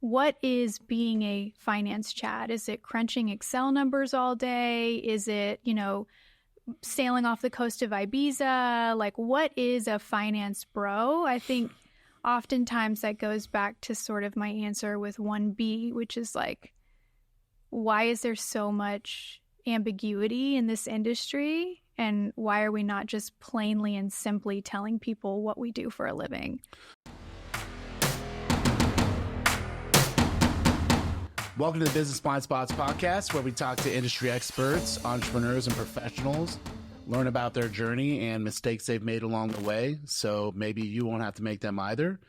what is being a finance Chad? Is it crunching Excel numbers all day? Is it, sailing off the coast of Ibiza? Like, what is a finance bro? I think oftentimes that goes back to sort of my answer with 1B, which is like, why is there so much ambiguity in this industry? And why are we not just plainly and simply telling people what we do for a living? Welcome to the Business Blindspots podcast, where we talk to industry experts, entrepreneurs, and professionals, learn about their journey and mistakes they've made along the way, so maybe you won't have to make them either.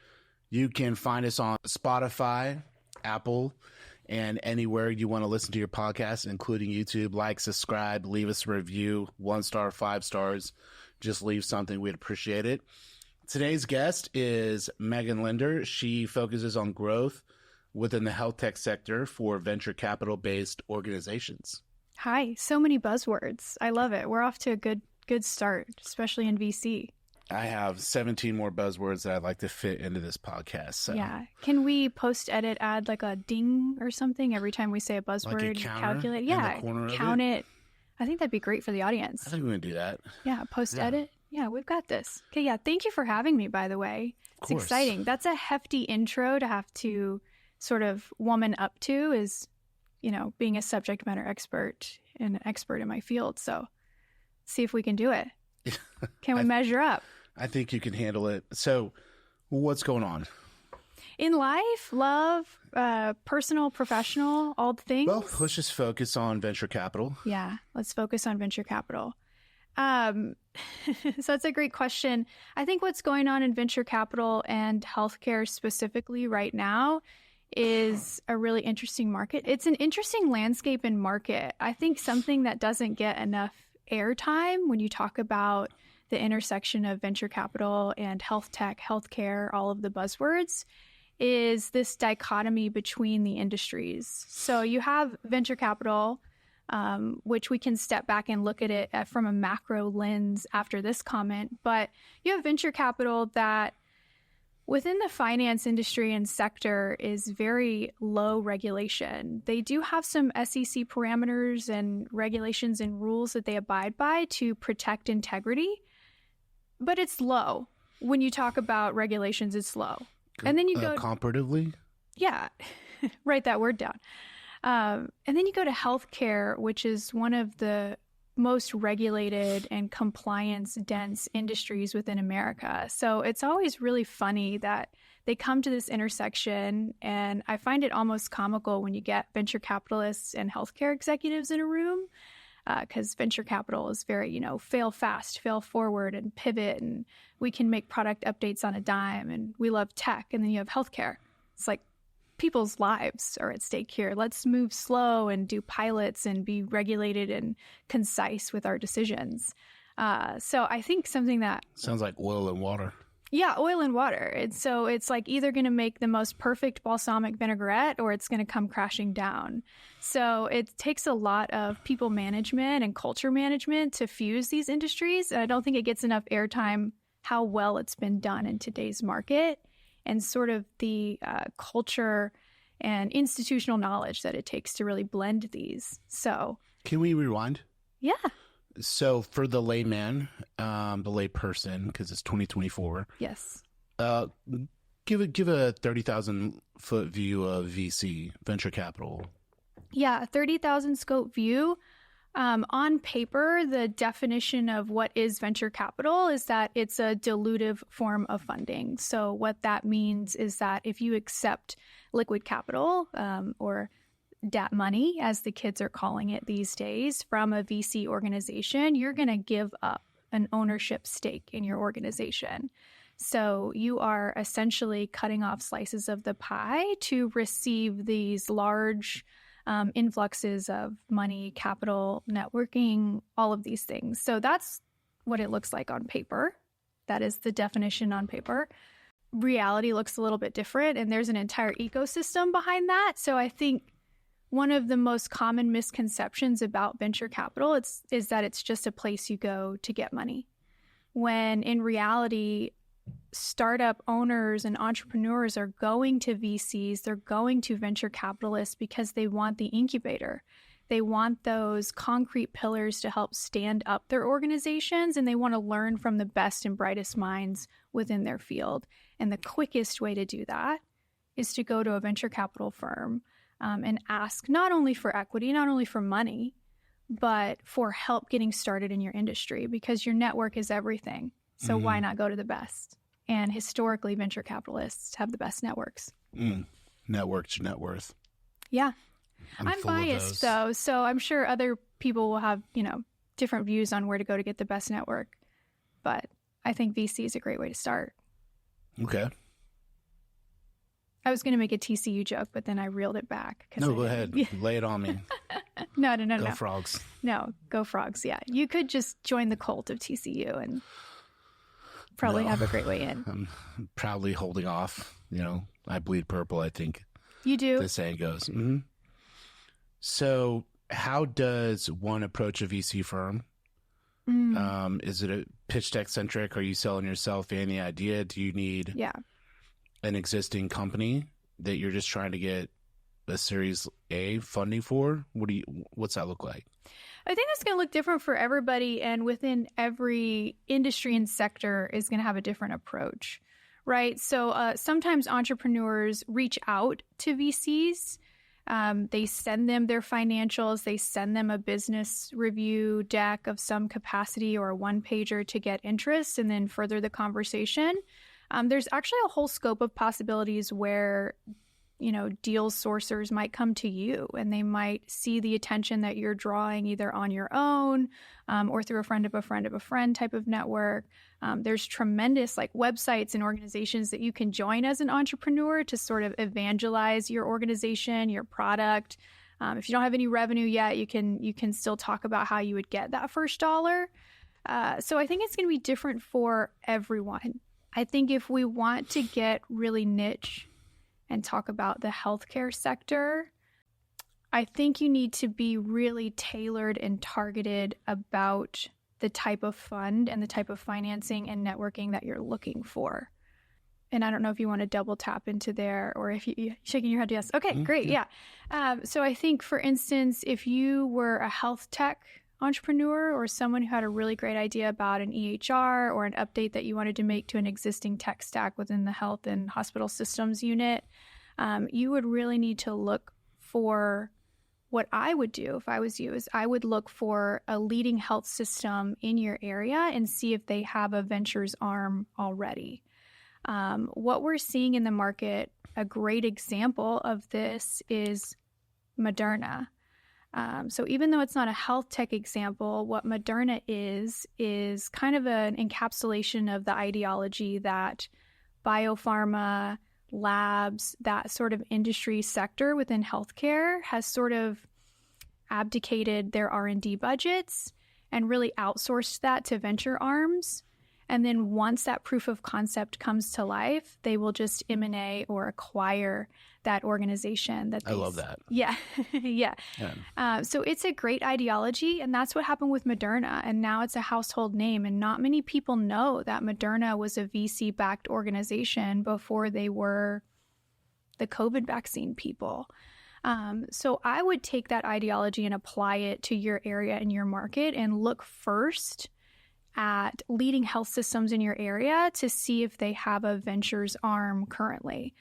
You can find us on Spotify, Apple, and anywhere you want to listen to your podcast, including YouTube. Like, subscribe, leave us a review, 1 star, 5 stars. Just leave something. We'd appreciate it. Today's guest is Megan Linder. She focuses on growth within the health tech sector for venture capital-based organizations. Hi, so many buzzwords. I love it. We're off to a good start, especially in VC. I have 17 more buzzwords that I'd like to fit into this podcast. So. Yeah. Can we post-edit, add like a ding or something every time we say a buzzword? Like a counter calculate? in Yeah, the corner count of it. I think that'd be great for the audience. I think we're going to do that. Yeah, post-edit. Yeah, we've got this. Okay, yeah. Thank you for having me, by the way. It's exciting. That's a hefty intro to have to sort of woman up to, is, being a subject matter expert and an expert in my field. So see if we can do it. Can we measure up? I think you can handle it. So what's going on? In life, love, personal, professional, all the things. Well, let's just focus on venture capital. Yeah, let's focus on venture capital. So that's a great question. I think what's going on in venture capital and healthcare specifically right now is a really interesting market. It's an interesting landscape and market. I think something that doesn't get enough airtime when you talk about the intersection of venture capital and health tech, healthcare, all of the buzzwords, is this dichotomy between the industries. So you have venture capital, which we can step back and look at it from a macro lens after this comment, but you have venture capital that within the finance industry and sector is very low regulation. They do have some SEC parameters and regulations and rules that they abide by to protect integrity, but it's low. When you talk about regulations, it's low. And then you go comparatively? Yeah. Write that word down. And then you go to healthcare, which is one of the most regulated and compliance-dense industries within America. So it's always really funny that they come to this intersection, and I find it almost comical when you get venture capitalists and healthcare executives in a room, because venture capital is very, fail fast, fail forward, and pivot, and we can make product updates on a dime, and we love tech. And then you have healthcare. It's like, people's lives are at stake here. Let's move slow and do pilots and be regulated and concise with our decisions. So I think something that sounds like oil and water. Yeah, oil and water. It's like either going to make the most perfect balsamic vinaigrette or it's going to come crashing down. So it takes a lot of people management and culture management to fuse these industries. And I don't think it gets enough airtime how well it's been done in today's market, and sort of the culture and institutional knowledge that it takes to really blend these. So can we rewind? Yeah. So for the layman, the lay person, because it's 2024. Yes. Give a 30,000 foot view of VC, venture capital. Yeah, 30,000 scope view. On paper, the definition of what is venture capital is that it's a dilutive form of funding. So what that means is that if you accept liquid capital, or DAT money, as the kids are calling it these days, from a VC organization, you're going to give up an ownership stake in your organization. So you are essentially cutting off slices of the pie to receive these large influxes of money, capital, networking, all of these things. So that's what it looks like on paper. That is the definition on paper. Reality looks a little bit different, and there's an entire ecosystem behind that. So I think one of the most common misconceptions about venture capital is that it's just a place you go to get money, when in reality, startup owners and entrepreneurs are going to VCs, they're going to venture capitalists because they want the incubator. They want those concrete pillars to help stand up their organizations, and they want to learn from the best and brightest minds within their field. And the quickest way to do that is to go to a venture capital firm and ask not only for equity, not only for money, but for help getting started in your industry, because your network is everything. So why not go to the best? And historically, venture capitalists have the best networks. Network's your net worth. Yeah. I'm biased, though, so I'm sure other people will have, different views on where to go to get the best network. But I think VC is a great way to start. Okay. I was going to make a TCU joke, but then I reeled it back. No, go ahead. Lay it on me. No. Go Frogs. No, go Frogs, yeah. You could just join the cult of TCU and probably have a great way in. I'm proudly holding off. I bleed purple, I think. You do? The saying goes. Mm-hmm. So how does one approach a VC firm? Is it a pitch deck centric? Are you selling yourself any idea? Do you need an existing company that you're just trying to get a Series A funding for? What's that look like? I think it's going to look different for everybody, and within every industry and sector is going to have a different approach, right? So sometimes entrepreneurs reach out to VCs. They send them their financials. They send them a business review deck of some capacity or a one-pager to get interest and then further the conversation. There's actually a whole scope of possibilities where, deal sourcers might come to you and they might see the attention that you're drawing either on your own or through a friend of a friend of a friend type of network. There's tremendous websites and organizations that you can join as an entrepreneur to sort of evangelize your organization, your product. If you don't have any revenue yet, you can still talk about how you would get that first dollar. So I think it's going to be different for everyone. I think if we want to get really niche and talk about the healthcare sector, I think you need to be really tailored and targeted about the type of fund and the type of financing and networking that you're looking for. And I don't know if you want to double tap into there or if you're shaking your head yes. Okay, great. Yeah. So I think, for instance, if you were a health tech entrepreneur or someone who had a really great idea about an EHR or an update that you wanted to make to an existing tech stack within the health and hospital systems unit, you would really need to look for what I would do if I was you is I would look for a leading health system in your area and see if they have a ventures arm already. What we're seeing in the market, a great example of this is Moderna. So even though it's not a health tech example, what Moderna is kind of an encapsulation of the ideology that biopharma, labs, that sort of industry sector within healthcare has sort of abdicated their R&D budgets and really outsourced that to venture arms. And then once that proof of concept comes to life, they will just M&A or acquire that organization. I love that. Yeah. Yeah. So it's a great ideology, and that's what happened with Moderna. And now it's a household name, and not many people know that Moderna was a VC-backed organization before they were the COVID vaccine people. So I would take that ideology and apply it to your area and your market and look first at leading health systems in your area to see if they have a ventures arm currently,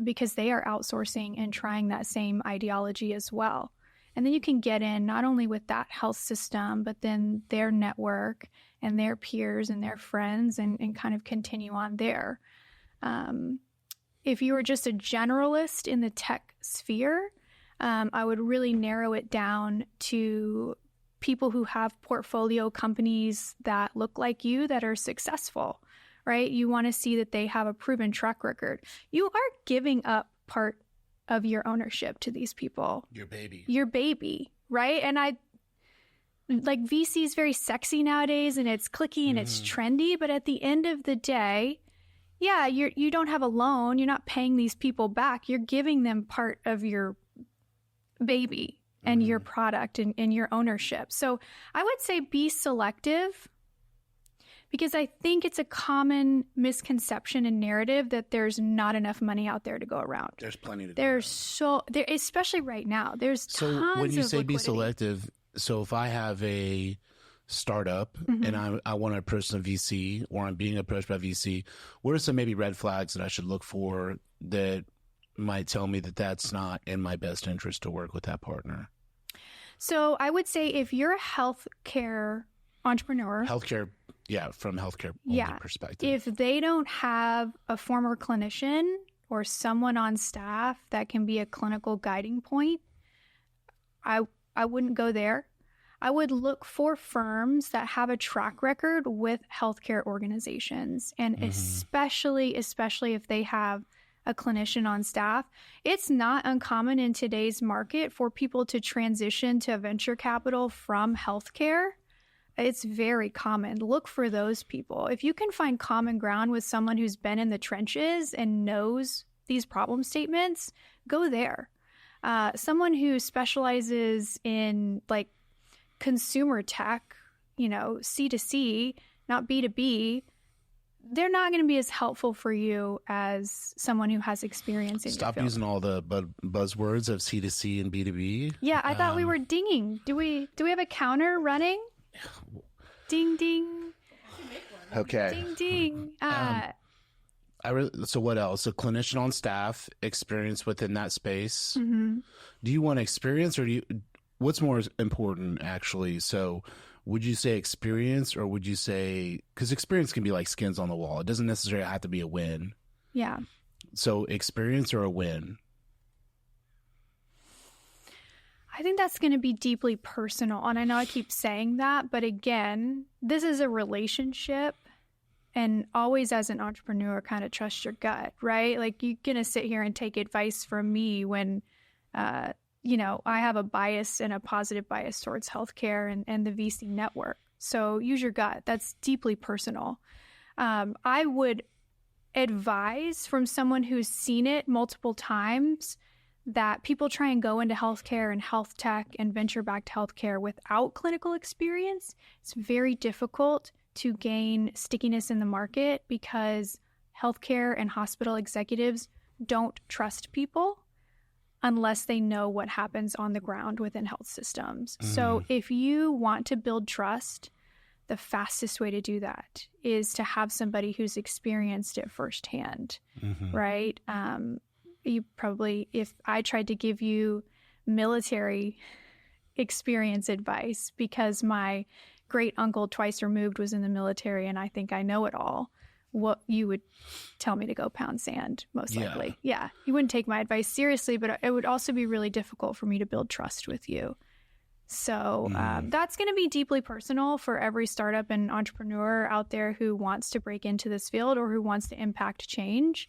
because they are outsourcing and trying that same ideology as well. And then you can get in not only with that health system, but then their network and their peers and their friends and kind of continue on there. If you were just a generalist in the tech sphere, I would really narrow it down to people who have portfolio companies that look like you that are successful, right? You want to see that they have a proven track record. You are giving up part of your ownership to these people. Your baby, right? And VC is very sexy nowadays, and it's clicky and it's trendy, but at the end of the day, yeah, you don't have a loan. You're not paying these people back. You're giving them part of your baby and your product and your ownership. So I would say be selective. because I think it's a common misconception and narrative that there's not enough money out there to go around. There's plenty to go around. Especially right now. There's tons of when you say liquidity. be selective, so if I have a startup and I want to approach some VC, or I'm being approached by VC, what are some maybe red flags that I should look for that might tell me that that's not in my best interest to work with that partner? So I would say if you're a healthcare entrepreneur, from healthcare only perspective, if they don't have a former clinician or someone on staff that can be a clinical guiding point, I wouldn't go there. I would look for firms that have a track record with healthcare organizations, and especially if they have a clinician on staff. It's not uncommon in today's market for people to transition to venture capital from healthcare. It's very common. Look for those people. If you can find common ground with someone who's been in the trenches and knows these problem statements, go there. Someone who specializes in like consumer tech, C2C, not B2B, they're not going to be as helpful for you as someone who has experience in your field. Stop using all the buzzwords of C2C and B2B. Yeah, I thought we were dinging. Do we have a counter running? Ding, ding. Okay. Ding, ding. So what else? A clinician on staff, experience within that space. Mm-hmm. Do you want experience, or what's more important actually? So would you say experience, or would you say, because experience can be like skins on the wall. It doesn't necessarily have to be a win. Yeah. So experience or a win? I think that's going to be deeply personal. And I know I keep saying that, but again, this is a relationship. And always as an entrepreneur, kind of trust your gut, right? Like you're going to sit here and take advice from me when, I have a bias and a positive bias towards healthcare and the VC network. So use your gut. That's deeply personal. I would advise from someone who's seen it multiple times that people try and go into healthcare and health tech and venture-backed healthcare without clinical experience. It's very difficult to gain stickiness in the market because healthcare and hospital executives don't trust people unless they know what happens on the ground within health systems. So if you want to build trust, the fastest way to do that is to have somebody who's experienced it firsthand, right? You probably, if I tried to give you military experience advice because my great uncle twice removed was in the military and I think I know it all, what you would tell me to go pound sand, most likely. Yeah. You wouldn't take my advice seriously, but it would also be really difficult for me to build trust with you. So that's going to be deeply personal for every startup and entrepreneur out there who wants to break into this field or who wants to impact change.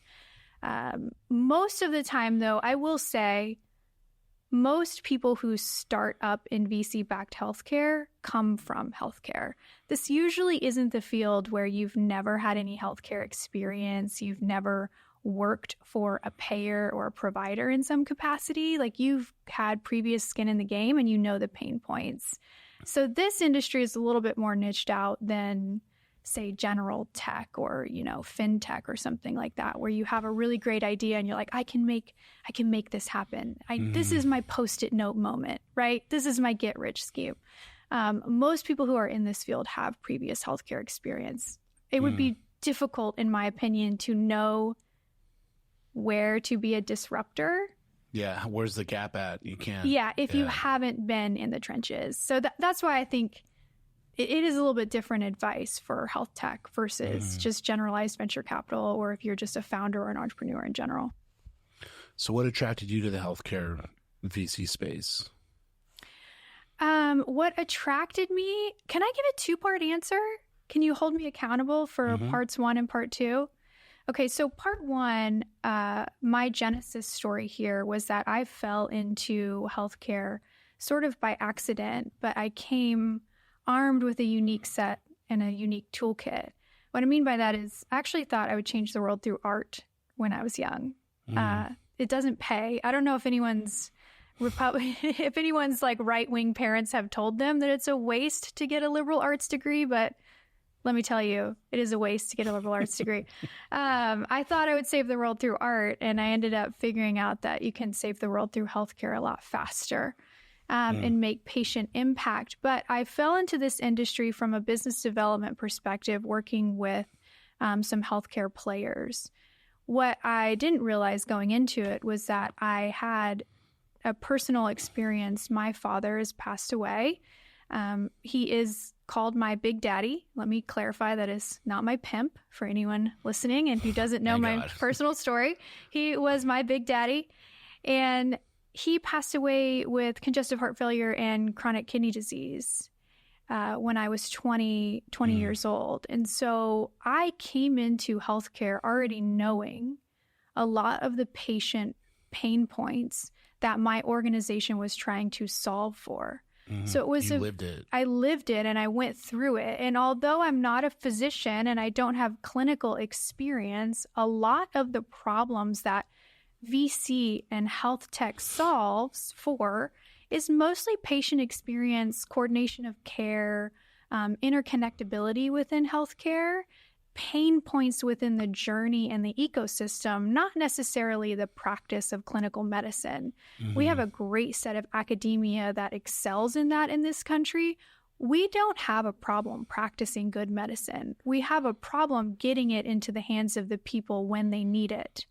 Most of the time, though, I will say most people who start up in VC-backed healthcare come from healthcare. This usually isn't the field where you've never had any healthcare experience, you've never worked for a payer or a provider in some capacity. Like you've had previous skin in the game and you know the pain points. So this industry is a little bit more niched out than, say, general tech or, fintech or something like that, where you have a really great idea and you're like, I can make this happen. This is my Post-it note moment, right? This is my get rich scheme. Most people who are in this field have previous healthcare experience. It would be difficult, in my opinion, to know where to be a disruptor. Yeah. Where's the gap at? You can't. Yeah. If you haven't been in the trenches. So that's why I think it is a little bit different advice for health tech versus just generalized venture capital, or if you're just a founder or an entrepreneur in general. So what attracted you to the healthcare VC space? What attracted me? Can I give a two-part answer? Can you hold me accountable for parts 1 and part 2? Okay, so part 1, my genesis story here was that I fell into healthcare sort of by accident, but I came armed with a unique set and a unique toolkit. What I mean by that is I actually thought I would change the world through art when I was young. It doesn't pay. I don't know if anyone's like right-wing parents have told them that it's a waste to get a liberal arts degree, but let me tell you, it is a waste to get a liberal arts degree. I thought I would save the world through art, and I ended up figuring out that you can save the world through healthcare a lot faster and make patient impact. But I fell into this industry from a business development perspective, working with some healthcare players. What I didn't realize going into it was that I had a personal experience. My father has passed away. He is called my Big Daddy. Let me clarify, that is not my pimp for anyone listening and who doesn't know my personal story. He was my Big Daddy, and he passed away with congestive heart failure and chronic kidney disease when I was 20 years old. And so I came into healthcare already knowing a lot of the patient pain points that my organization was trying to solve for. So it was lived it. I lived it and I went through it. And although I'm not a physician and I don't have clinical experience, a lot of the problems that VC and health tech solves for is mostly patient experience, coordination of care, interconnectability within healthcare, pain points within the journey and the ecosystem, not necessarily the practice of clinical medicine. We have a great set of academia that excels in that in this country. We don't have a problem practicing good medicine. We have a problem getting it into the hands of the people when they need it.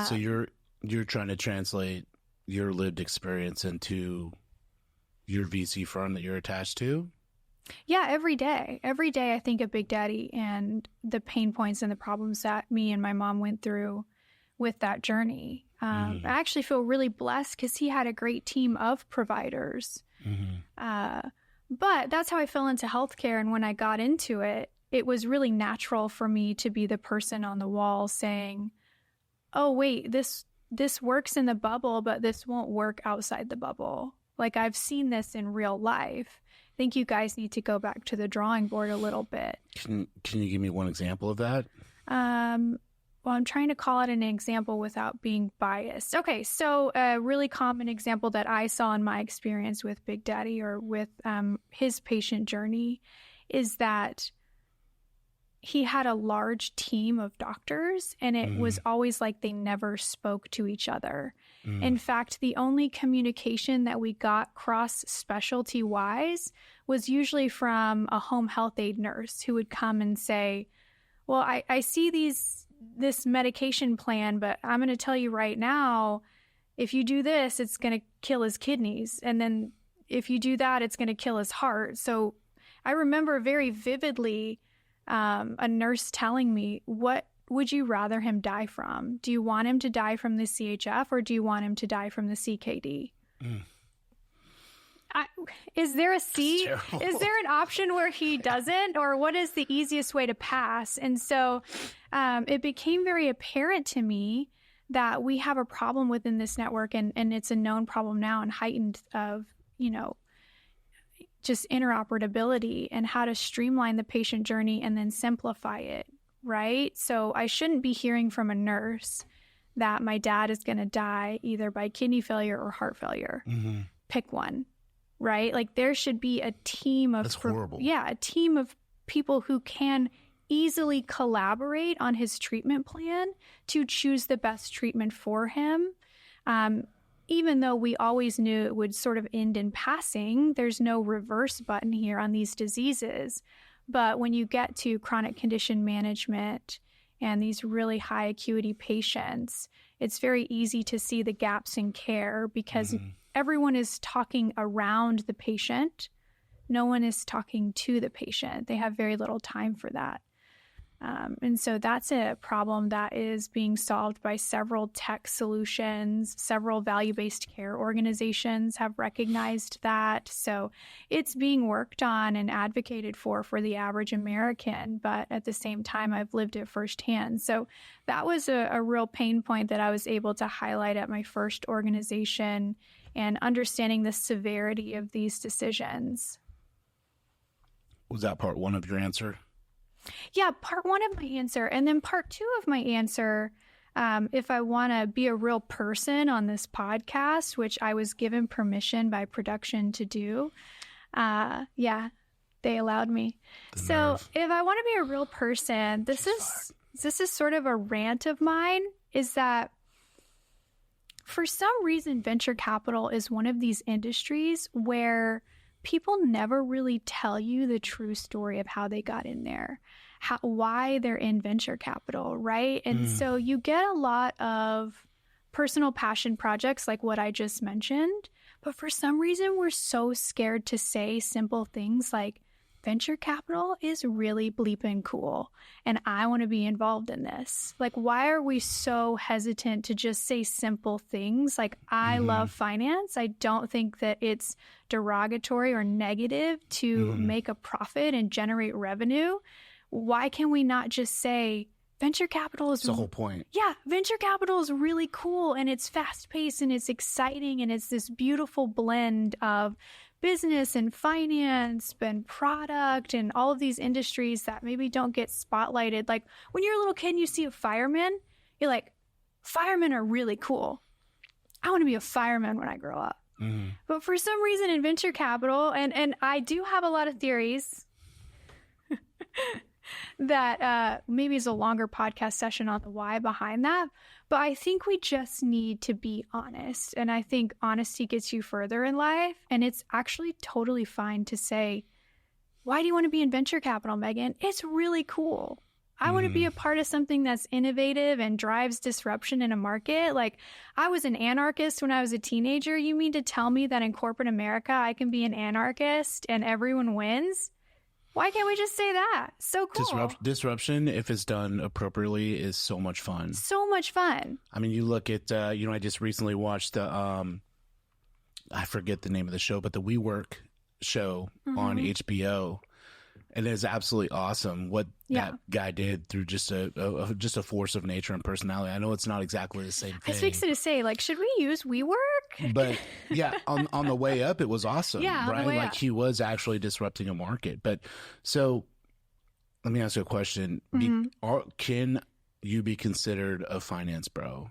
So you're trying to translate your lived experience into your VC firm that you're attached to? Yeah, every day. Every day I think of Big Daddy and the pain points and the problems that me and my mom went through with that journey. I actually feel really blessed because he had a great team of providers. But that's how I fell into healthcare. And when I got into it, it was really natural for me to be the person on the wall saying, oh, wait, this works in the bubble, but this won't work outside the bubble. Like, I've seen this in real life. I think you guys need to go back to the drawing board a little bit. Can you give me one example of that? Well, I'm trying to call it an example without being biased. Okay, so a really common example that I saw in my experience with Big Daddy or with his patient journey is that he had a large team of doctors, and it was always like they never spoke to each other. In fact, the only communication that we got cross-specialty wise was usually from a home health aide nurse who would come and say, well, I see this medication plan, but I'm going to tell you right now, if you do this, it's going to kill his kidneys. And then if you do that, it's going to kill his heart. So I remember very vividly a nurse telling me, what would you rather him die from? Do you want him to die from the CHF or do you want him to die from the CKD? Is there a C? Is there an option where he doesn't? Or what is the easiest way to pass? And so it became very apparent to me that we have a problem within this network, and it's a known problem now and heightened of, just interoperability and how to streamline the patient journey and then simplify it, right? So I shouldn't be hearing from a nurse that my dad is going to die either by kidney failure or heart failure. Pick one, right? Like, there should be a team of... That's horrible. Yeah, a team of people who can easily collaborate on his treatment plan to choose the best treatment for him. Even though we always knew it would sort of end in passing, there's no reverse button here on these diseases. But when you get to chronic condition management and these really high acuity patients, it's very easy to see the gaps in care because everyone is talking around the patient. No one is talking to the patient. They have very little time for that. And so that's a problem that is being solved by several tech solutions. Several value-based care organizations have recognized that. So it's being worked on and advocated for the average American. But at the same time, I've lived it firsthand. So that was a real pain point that I was able to highlight at my first organization, and understanding the severity of these decisions. Was that part one of your answer? Yeah, part one of my answer. And then part two of my answer, if I want to be a real person on this podcast, which I was given permission by production to do. Yeah, They allowed me. So if I want to be a real person, this is sort of a rant of mine, is that for some reason, venture capital is one of these industries where people never really tell you the true story of how they got in there, why they're in venture capital, right? And so you get a lot of personal passion projects like what I just mentioned, but for some reason, we're so scared to say simple things like, venture capital is really bleeping cool, and I want to be involved in this. Like, why are we so hesitant to just say simple things like, I love finance. I don't think that it's derogatory or negative to make a profit and generate revenue. Why can we not just say, venture capital is the whole point? Yeah, venture capital is really cool, and it's fast paced and it's exciting, and it's this beautiful blend of business and finance and product and all of these industries that maybe don't get spotlighted. Like when you're a little kid and you see a fireman, you're like, firemen are really cool. I want to be a fireman when I grow up. But for some reason in venture capital, and I do have a lot of theories that maybe is a longer podcast session on the why behind that. But I think we just need to be honest. And I think honesty gets you further in life. And it's actually totally fine to say, why do you want to be in venture capital, Megan? It's really cool. I want to be a part of something that's innovative and drives disruption in a market. Like, I was an anarchist when I was a teenager. You mean to tell me that in corporate America, I can be an anarchist and everyone wins? Why can't we just say that? So cool. Disruption, if it's done appropriately, is so much fun. So much fun. I mean, you look at, I just recently watched the, I forget the name of the show, but the WeWork show on HBO. And it's absolutely awesome what that guy did through just a force of nature and personality. I know it's not exactly the same thing. I was fixing to say, like, should we use WeWork? But yeah, on the way up, it was awesome, yeah, right? Like he was actually disrupting a market. But so let me ask you a question. Can you be considered a finance bro?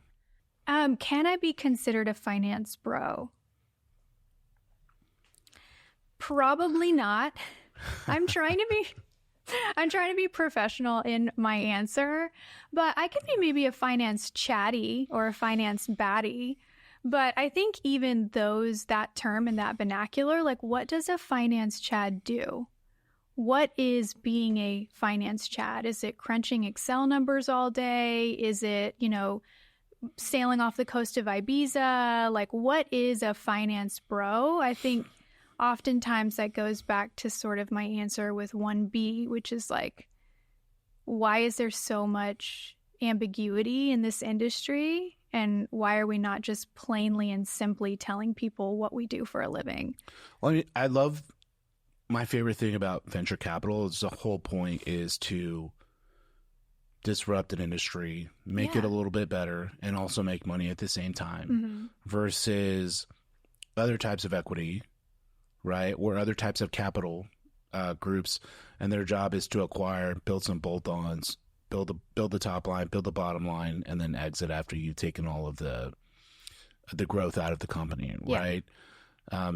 Can I be considered a finance bro? Probably not. I'm trying to be professional in my answer, but I could be maybe a finance chatty or a finance baddie. But I think even that term and that vernacular, like, what does a finance chad do? What is being a finance chad? Is it crunching Excel numbers all day? Is it, sailing off the coast of Ibiza? Like, what is a finance bro? I think oftentimes that goes back to sort of my answer with 1B, which is like, why is there so much ambiguity in this industry? And why are we not just plainly and simply telling people what we do for a living? Well, I mean, I love, my favorite thing about venture capital is the whole point is to disrupt an industry, make it a little bit better, and also make money at the same time versus other types of equity, right? Or other types of capital groups, and their job is to acquire, build some bolt-ons, build the top line, build the bottom line, and then exit after you've taken all of the growth out of the company, right?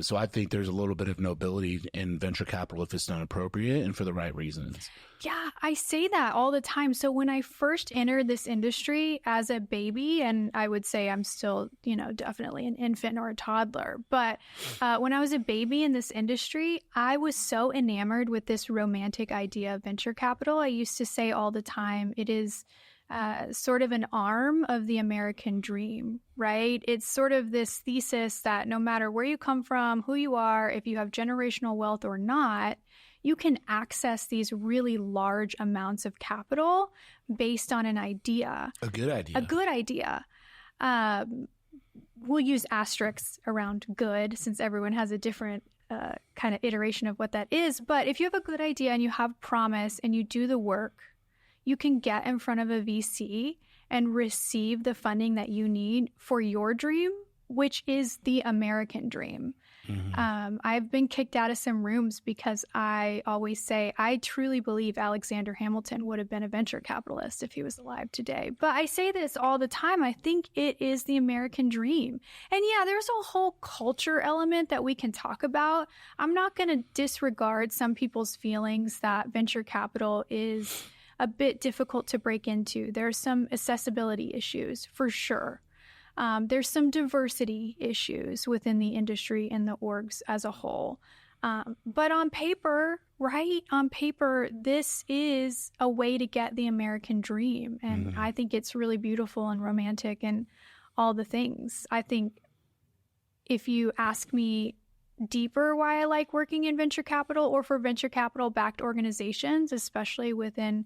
So I think there's a little bit of nobility in venture capital if it's done appropriate and for the right reasons. Yeah, I say that all the time. So when I first entered this industry as a baby, and I would say I'm still, definitely an infant or a toddler, but when I was a baby in this industry, I was so enamored with this romantic idea of venture capital. I used to say all the time, it is sort of an arm of the American dream, right? It's sort of this thesis that no matter where you come from, who you are, if you have generational wealth or not, you can access these really large amounts of capital based on an idea. A good idea. We'll use asterisks around good since everyone has a different kind of iteration of what that is. But if you have a good idea and you have promise and you do the work, you can get in front of a VC and receive the funding that you need for your dream which is the American dream. I've been kicked out of some rooms because I always say I truly believe Alexander Hamilton would have been a venture capitalist if he was alive today. But I say this all the time. I think it is the American dream. And yeah, there's a whole culture element that we can talk about. I'm not going to disregard some people's feelings that venture capital is a bit difficult to break into. There's some accessibility issues for sure. There's some diversity issues within the industry and the orgs as a whole. But on paper, right? On paper, this is a way to get the American dream. And I think it's really beautiful and romantic and all the things. I think if you ask me deeper why I like working in venture capital or for venture capital backed organizations, especially within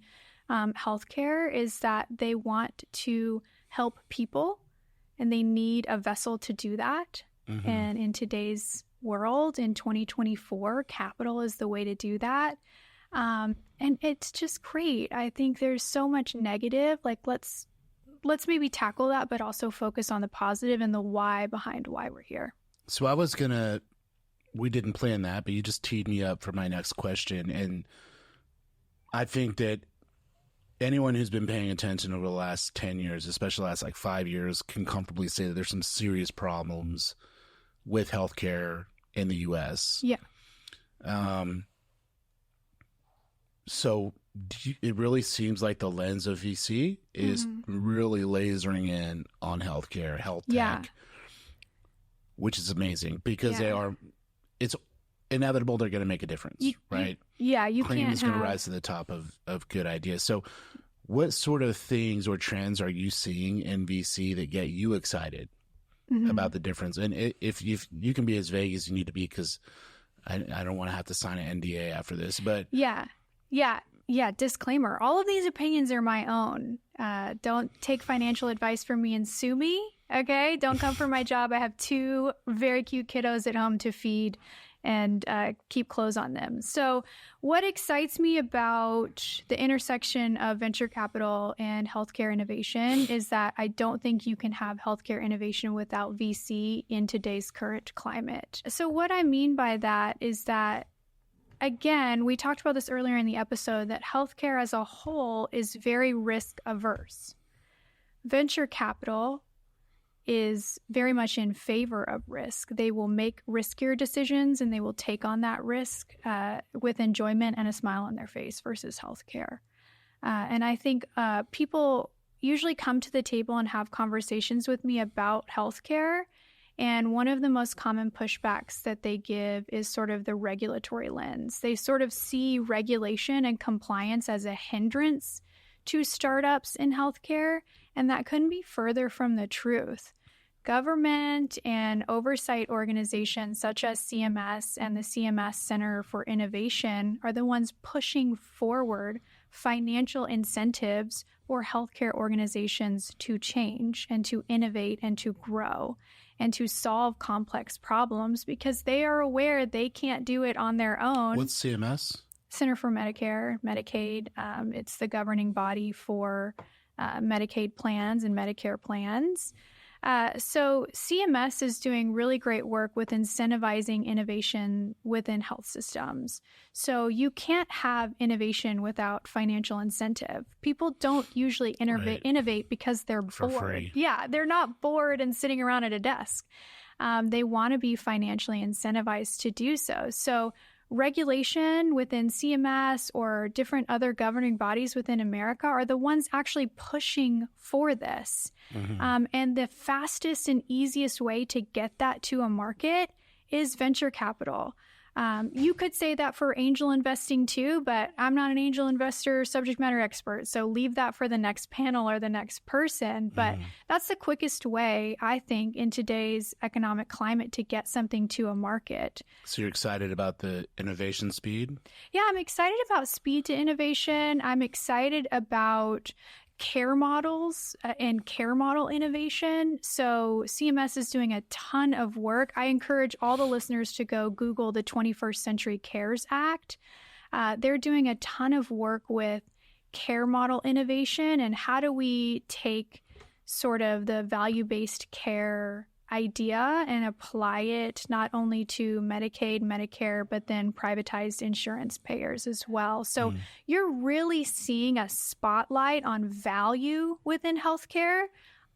healthcare, is that they want to help people. And they need a vessel to do that. And in today's world, in 2024, capital is the way to do that. And it's just great. I think there's so much negative. Like, let's maybe tackle that, but also focus on the positive and the why behind why we're here. So we didn't plan that, but you just teed me up for my next question. And I think that anyone who's been paying attention over the last 10 years, especially the last 5 years, can comfortably say that there's some serious problems with healthcare in the U.S. Yeah. So it really seems like the lens of VC is really lasering in on healthcare, health tech, which is amazing because it's inevitable they're going to make a difference, right? You Claim can't is going to rise to the top of good ideas. So what sort of things or trends are you seeing in VC that get you excited about the difference? And if you can be as vague as you need to be, because I don't want to have to sign an NDA after this, but disclaimer, all of these opinions are my own. Don't take financial advice from me and sue me, okay? Don't come for my job. I have 2 very cute kiddos at home to feed and keep clothes on them. So what excites me about the intersection of venture capital and healthcare innovation is that I don't think you can have healthcare innovation without VC in today's current climate. So what I mean by that is that, again, we talked about this earlier in the episode, that healthcare as a whole is very risk averse. Venture capital is very much in favor of risk. They will make riskier decisions and they will take on that risk with enjoyment and a smile on their face versus healthcare. And I think people usually come to the table and have conversations with me about healthcare. And one of the most common pushbacks that they give is sort of the regulatory lens. They sort of see regulation and compliance as a hindrance to startups in healthcare, and that couldn't be further from the truth. Government and oversight organizations such as CMS and the CMS Center for Innovation are the ones pushing forward financial incentives for healthcare organizations to change and to innovate and to grow and to solve complex problems because they are aware they can't do it on their own. What's CMS? Center for Medicare, Medicaid. It's the governing body for Medicaid plans and Medicare plans. So CMS is doing really great work with incentivizing innovation within health systems. So you can't have innovation without financial incentive. People don't usually innovate because they're For bored. free. Yeah, they're not bored and sitting around at a desk. They want to be financially incentivized to do so. So regulation within CMS or different other governing bodies within America are the ones actually pushing for this. And the fastest and easiest way to get that to a market is venture capital. You could say that for angel investing too, but I'm not an angel investor subject matter expert. So leave that for the next panel or the next person. But that's the quickest way, I think, in today's economic climate to get something to a market. So you're excited about the innovation speed? Yeah, I'm excited about speed to innovation. I'm excited about care models and care model innovation. So CMS is doing a ton of work. I encourage all the listeners to go Google the 21st Century Cares Act. They're doing a ton of work with care model innovation and how do we take sort of the value-based care idea and apply it not only to Medicaid, Medicare, but then privatized insurance payers as well. So you're really seeing a spotlight on value within healthcare,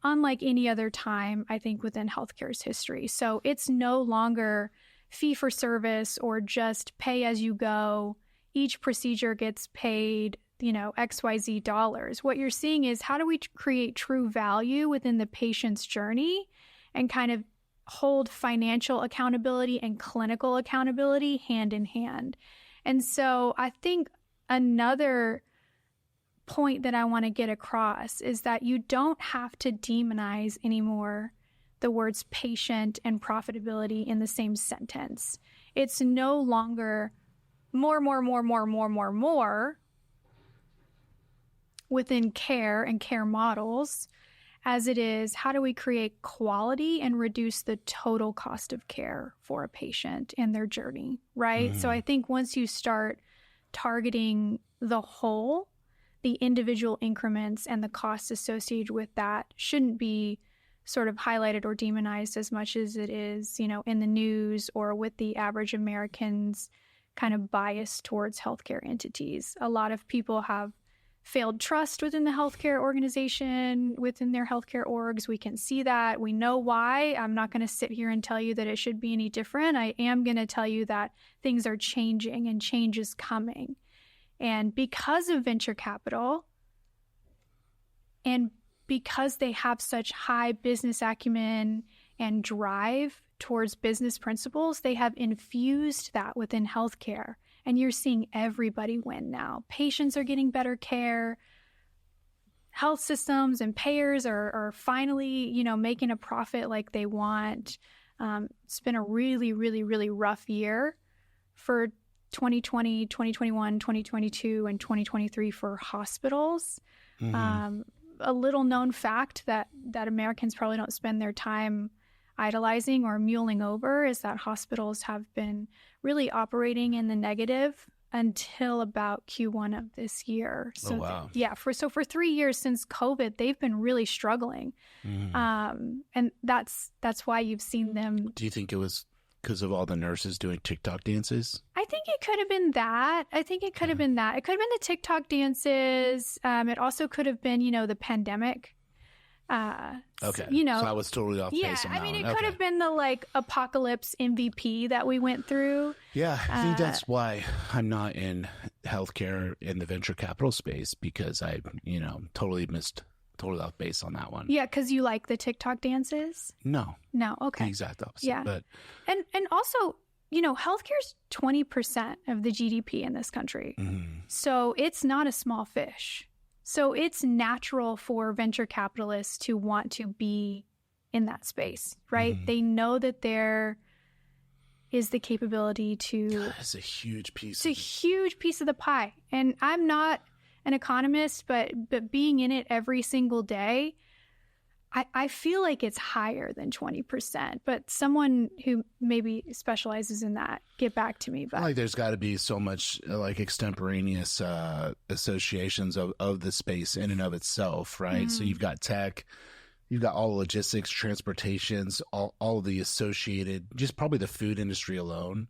unlike any other time, I think, within healthcare's history. So it's no longer fee for service or just pay as you go. Each procedure gets paid, XYZ dollars. What you're seeing is, how do we create true value within the patient's journey and kind of hold financial accountability and clinical accountability hand in hand? And so I think another point that I want to get across is that you don't have to demonize anymore the words patient and profitability in the same sentence. It's no longer more within care and care models, as it is, how do we create quality and reduce the total cost of care for a patient and their journey, right? So I think once you start targeting the whole, the individual increments and the costs associated with that shouldn't be sort of highlighted or demonized as much as it is, in the news or with the average American's kind of bias towards healthcare entities. A lot of people have failed trust within the healthcare organization, within their healthcare orgs. We can see that. We know why. I'm not going to sit here and tell you that it should be any different. I am going to tell you that things are changing and change is coming. And because of venture capital, and because they have such high business acumen and drive towards business principles, they have infused that within healthcare. And you're seeing everybody win now. Patients are getting better care. Health systems and payers are finally, making a profit like they want. It's been a really, really, really rough year for 2020, 2021, 2022, and 2023 for hospitals. A little known fact that Americans probably don't spend their time idolizing or mulling over is that hospitals have been really operating in the negative until about Q1 of this year. So for 3 years since COVID, they've been really struggling. And that's why you've seen them. Do you think it was because of all the nurses doing TikTok dances? I think it could have been that. It could have been the TikTok dances. It also could have been, the pandemic. Okay. So I was totally off base on that one. It could have been the apocalypse MVP that we went through. Yeah, I think that's why I'm not in healthcare in the venture capital space, because I, totally off base on that one. Yeah, because you like the TikTok dances? No, okay. The exact opposite. Yeah. But and also, healthcare's 20% of the GDP in this country. So it's not a small fish. So it's natural for venture capitalists to want to be in that space, right? They know that there is the capability to... It's a huge piece. It's a huge piece of the pie. And I'm not an economist, but being in it every single day, I feel like it's higher than 20%. But someone who maybe specializes in that, get back to me. But there's got to be so much extemporaneous associations of the space in and of itself, right? So you've got tech, you've got all the logistics, transportations, all of the associated, just probably the food industry alone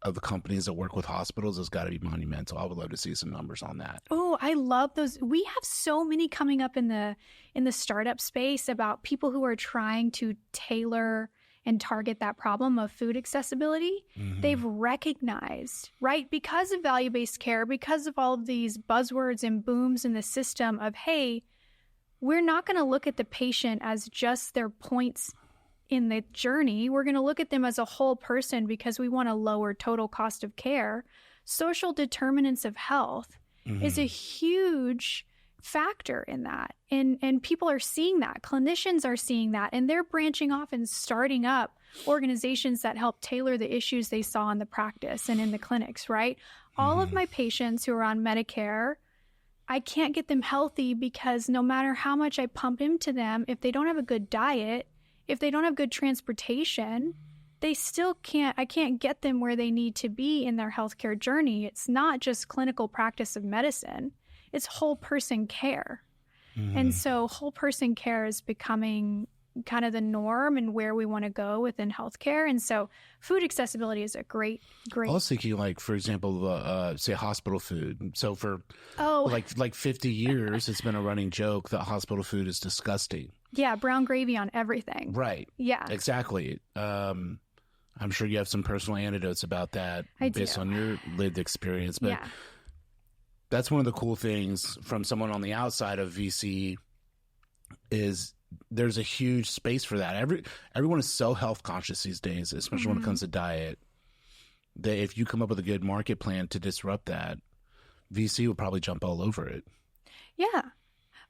of the companies that work with hospitals has got to be monumental. I would love to see some numbers on that. Oh, I love those. We have so many coming up in the startup space about people who are trying to tailor and target that problem of food accessibility. They've recognized, right, because of value-based care, because of all of these buzzwords and booms in the system of, hey, we're not going to look at the patient as just their points in the journey. We're going to look at them as a whole person because we want to lower total cost of care. Social determinants of health is a huge factor in that. And people are seeing that. Clinicians are seeing that. And they're branching off and starting up organizations that help tailor the issues they saw in the practice and in the clinics, right? All of my patients who are on Medicare, I can't get them healthy because no matter how much I pump into them, if they don't have a good diet, if they don't have good transportation, I can't get them where they need to be in their healthcare journey. It's not just clinical practice of medicine, it's whole person care. And so whole person care is becoming kind of the norm and where we want to go within healthcare. And so food accessibility is a great. I was thinking, like, for example, say hospital food. So for like 50 years, it's been a running joke that hospital food is disgusting. Yeah, brown gravy on everything. Right. Yeah. Exactly. I'm sure you have some personal anecdotes about that based on your lived experience. But that's one of the cool things from someone on the outside of VC is there's a huge space for that. Everyone is so health conscious these days, especially when it comes to diet, that if you come up with a good market plan to disrupt that, VC will probably jump all over it. Yeah.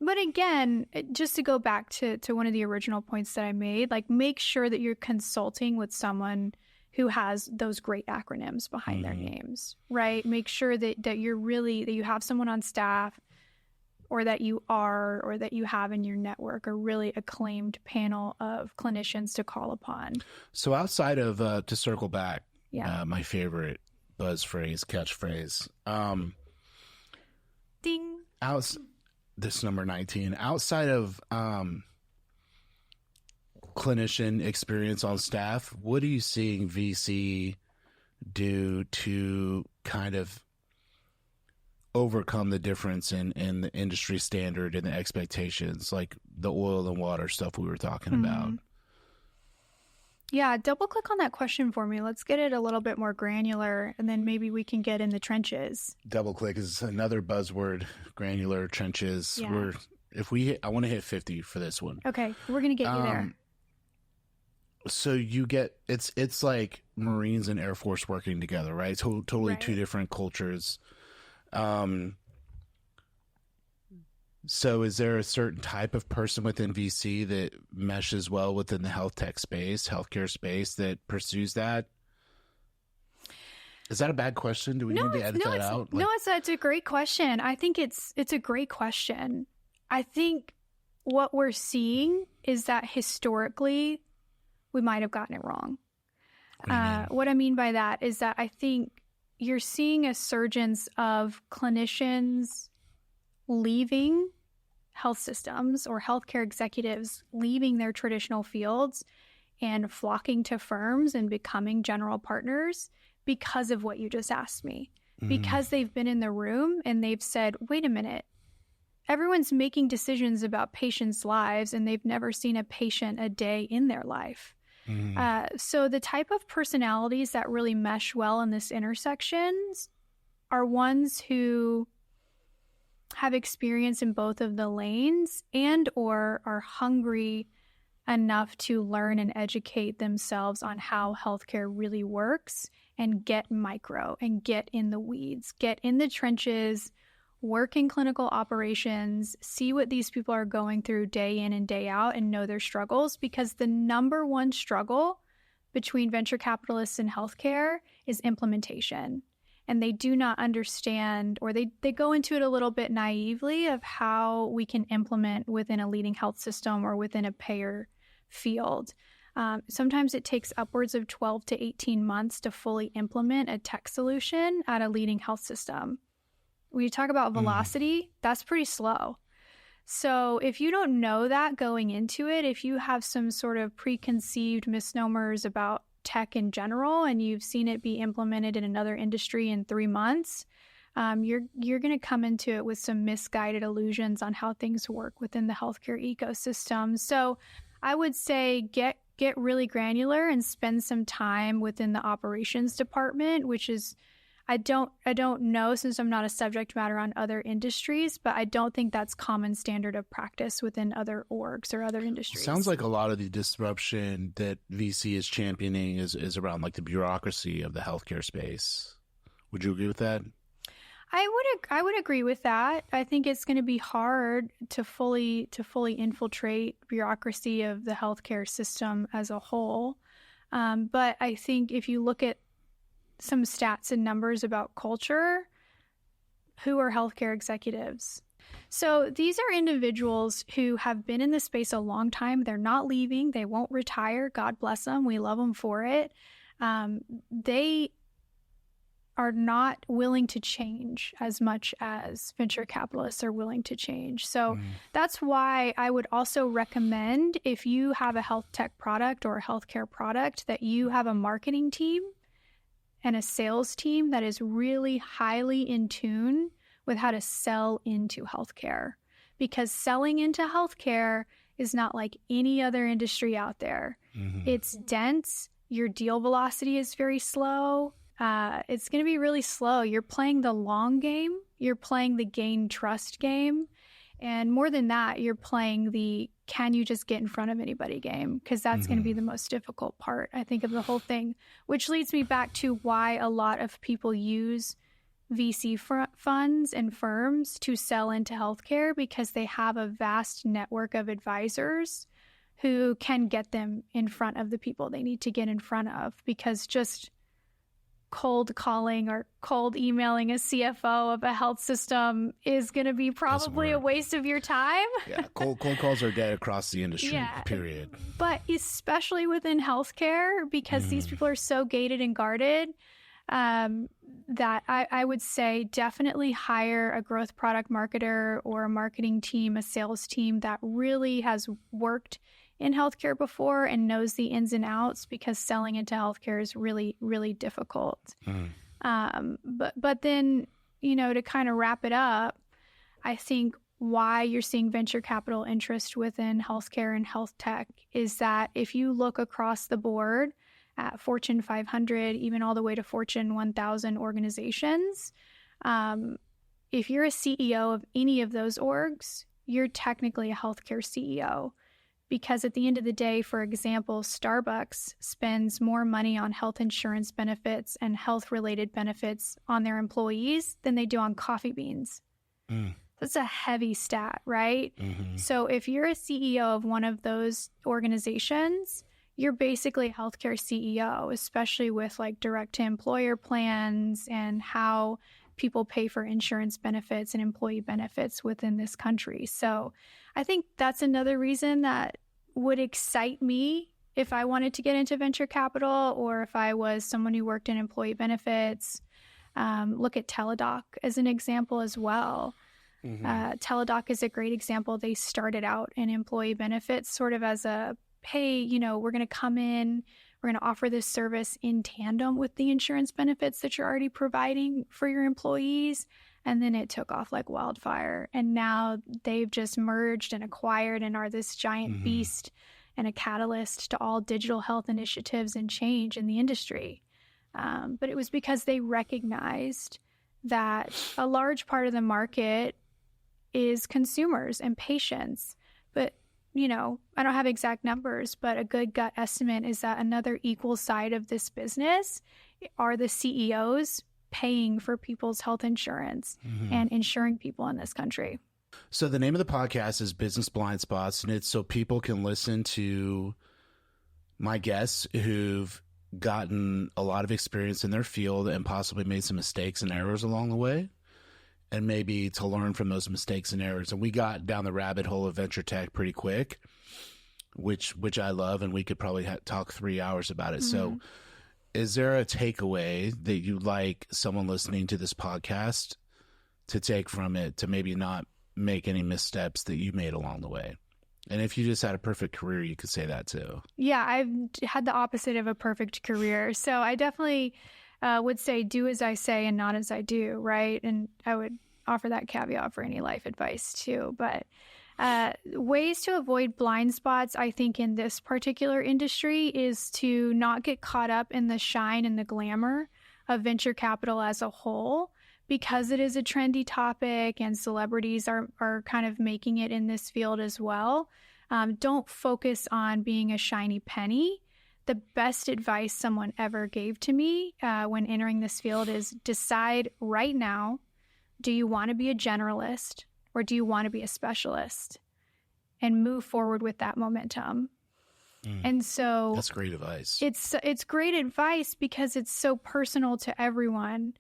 But again, just to go back to one of the original points that I made, like make sure that you're consulting with someone who has those great acronyms behind their names, right? Make sure that you have someone on staff or that you have in your network a really acclaimed panel of clinicians to call upon. So outside of, to circle back, my favorite buzz phrase, catchphrase, ding. This number 19, outside of clinician experience on staff, what are you seeing VC do to kind of overcome the difference in the industry standard and the expectations, like the oil and water stuff we were talking about? Yeah, double click on that question for me. Let's get it a little bit more granular, and then maybe we can get in the trenches. Double click is another buzzword. Granular, trenches. Yeah. I want to hit 50 for this one. Okay, we're gonna get you there. So you get it's like Marines and Air Force working together, right? Totally two different cultures. So is there a certain type of person within VC that meshes well within the health tech space, healthcare space, that pursues that? Is that a bad question? Do we need to edit that out? It's a great question. I think it's a great question. I think what we're seeing is that historically we might have gotten it wrong. What I mean by that is that I think you're seeing a surgence of clinicians leaving health systems or healthcare executives leaving their traditional fields and flocking to firms and becoming general partners because of what you just asked me. Because they've been in the room and they've said, wait a minute, everyone's making decisions about patients' lives and they've never seen a patient a day in their life. So the type of personalities that really mesh well in this intersections are ones who have experience in both of the lanes and or are hungry enough to learn and educate themselves on how healthcare really works and get micro and get in the weeds, get in the trenches, work in clinical operations, see what these people are going through day in and day out and know their struggles, because the number one struggle between venture capitalists and healthcare is implementation. And they do not understand, or they go into it a little bit naively of how we can implement within a leading health system or within a payer field. Sometimes it takes upwards of 12 to 18 months to fully implement a tech solution at a leading health system. When you talk about velocity, that's pretty slow. So if you don't know that going into it, if you have some sort of preconceived misnomers about tech in general and you've seen it be implemented in another industry in 3 months, you're going to come into it with some misguided illusions on how things work within the healthcare ecosystem. So I would say get really granular and spend some time within the operations department, which is, I don't know, since I'm not a subject matter on other industries, but I don't think that's common standard of practice within other orgs or other industries. Sounds like a lot of the disruption that VC is championing is around like the bureaucracy of the healthcare space. Would you agree with that? I would agree with that. I think it's going to be hard to fully infiltrate bureaucracy of the healthcare system as a whole. But I think if you look at some stats and numbers about culture, who are healthcare executives? So these are individuals who have been in the space a long time. They're not leaving. They won't retire. God bless them. We love them for it. They are not willing to change as much as venture capitalists are willing to change. So that's why I would also recommend, if you have a health tech product or a healthcare product, that you have a marketing team and a sales team that is really highly in tune with how to sell into healthcare. Because selling into healthcare is not like any other industry out there. It's dense. Your deal velocity is very slow. It's going to be really slow. You're playing the long game. You're playing the gain trust game. And more than that, you're playing the can you just get in front of anybody game, because that's going to be the most difficult part, I think, of the whole thing, which leads me back to why a lot of people use VC funds and firms to sell into healthcare, because they have a vast network of advisors who can get them in front of the people they need to get in front of, because just cold calling or cold emailing a CFO of a health system is going to be probably a waste of your time. Yeah, cold calls are dead across the industry, period. But especially within healthcare, because these people are so gated and guarded, that I would say definitely hire a growth product marketer or a marketing team, a sales team that really has worked in healthcare before and knows the ins and outs, because selling into healthcare is really, really difficult. But then, to kind of wrap it up, I think why you're seeing venture capital interest within healthcare and health tech is that if you look across the board at Fortune 500, even all the way to Fortune 1000 organizations, if you're a CEO of any of those orgs, you're technically a healthcare CEO. Because at the end of the day, for example, Starbucks spends more money on health insurance benefits and health-related benefits on their employees than they do on coffee beans. That's a heavy stat, right? So if you're a CEO of one of those organizations, you're basically a healthcare CEO, especially with like direct-to-employer plans and how people pay for insurance benefits and employee benefits within this country. So I think that's another reason that would excite me if I wanted to get into venture capital, or if I was someone who worked in employee benefits. Look at Teladoc as an example as well. Teladoc is a great example. They started out in employee benefits sort of as a, hey, we're going to come in, we're going to offer this service in tandem with the insurance benefits that you're already providing for your employees. And then it took off like wildfire. And now they've just merged and acquired and are this giant beast and a catalyst to all digital health initiatives and change in the industry. But it was because they recognized that a large part of the market is consumers and patients. But, I don't have exact numbers, but a good gut estimate is that another equal side of this business are the CEOs paying for people's health insurance and insuring people in this country. So the name of the podcast is Business Blindspots, and it's so people can listen to my guests who've gotten a lot of experience in their field and possibly made some mistakes and errors along the way, and maybe to learn from those mistakes and errors. And we got down the rabbit hole of venture tech pretty quick, which I love, and we could probably talk 3 hours about it. So is there a takeaway that you'd like someone listening to this podcast to take from it, to maybe not make any missteps that you made along the way? And if you just had a perfect career, you could say that too. Yeah, I've had the opposite of a perfect career. So I definitely would say do as I say and not as I do, right? And I would offer that caveat for any life advice too. But ways to avoid blind spots, I think, in this particular industry is to not get caught up in the shine and the glamour of venture capital as a whole, because it is a trendy topic and celebrities are kind of making it in this field as well. Don't focus on being a shiny penny. The best advice someone ever gave to me when entering this field is decide right now, do you want to be a generalist or do you want to be a specialist? And move forward with that momentum. And so that's great advice. It's great advice because it's so personal to everyone.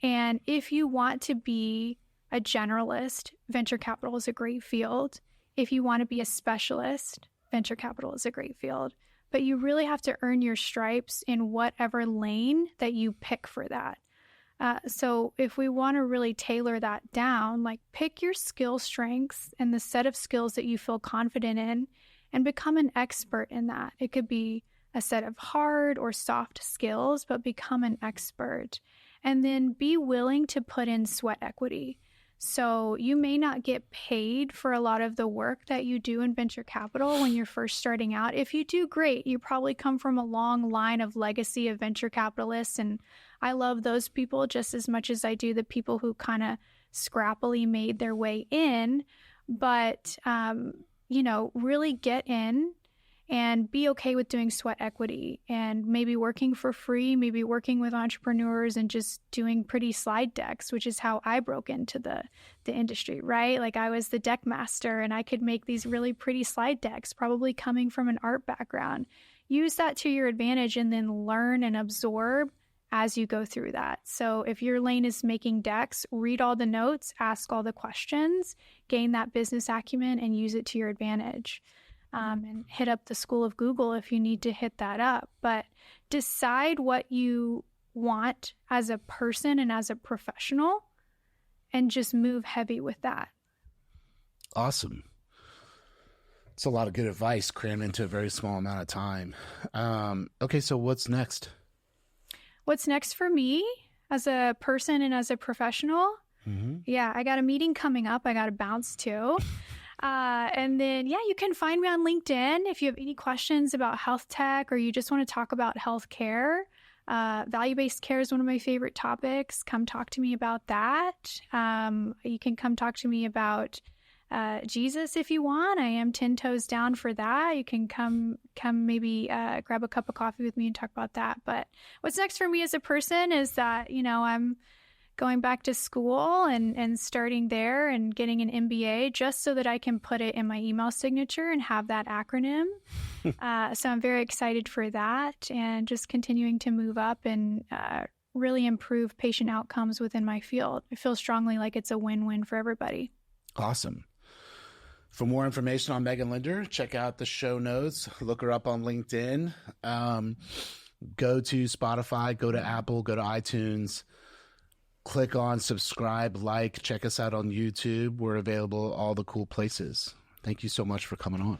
And if you want to be a generalist, venture capital is a great field. If you want to be a specialist, venture capital is a great field. But you really have to earn your stripes in whatever lane that you pick for that. So if we want to really tailor that down, like pick your skill strengths and the set of skills that you feel confident in and become an expert in that. It could be a set of hard or soft skills, but become an expert. And then be willing to put in sweat equity. So you may not get paid for a lot of the work that you do in venture capital when you're first starting out. If you do, great. You probably come from a long line of legacy of venture capitalists. And I love those people just as much as I do the people who kind of scrappily made their way in. But, really get in and be okay with doing sweat equity and maybe working for free, maybe working with entrepreneurs and just doing pretty slide decks, which is how I broke into the industry, right? Like I was the deck master and I could make these really pretty slide decks, probably coming from an art background. Use that to your advantage and then learn and absorb as you go through that. So if your lane is making decks, read all the notes, ask all the questions, gain that business acumen and use it to your advantage. And hit up the School of Google if you need to hit that up. But decide what you want as a person and as a professional and just move heavy with that. Awesome. It's a lot of good advice crammed into a very small amount of time. Okay, so what's next? What's next for me as a person and as a professional? Mm-hmm. Yeah, I got a meeting coming up. I got to bounce to. And then, you can find me on LinkedIn if you have any questions about health tech or you just want to talk about healthcare. Value-based care is one of my favorite topics. Come talk to me about that. You can come talk to me about Jesus if you want. I am 10 toes down for that. You can come maybe grab a cup of coffee with me and talk about that. But what's next for me as a person is that, I'm going back to school and starting there and getting an MBA just so that I can put it in my email signature and have that acronym. So I'm very excited for that and just continuing to move up and really improve patient outcomes within my field. I feel strongly like it's a win-win for everybody. Awesome. For more information on Megan Linder, check out the show notes. Look her up on LinkedIn. Go to Spotify, go to Apple, go to iTunes. Click on subscribe, check us out on YouTube. We're available all the cool places. Thank you so much for coming on.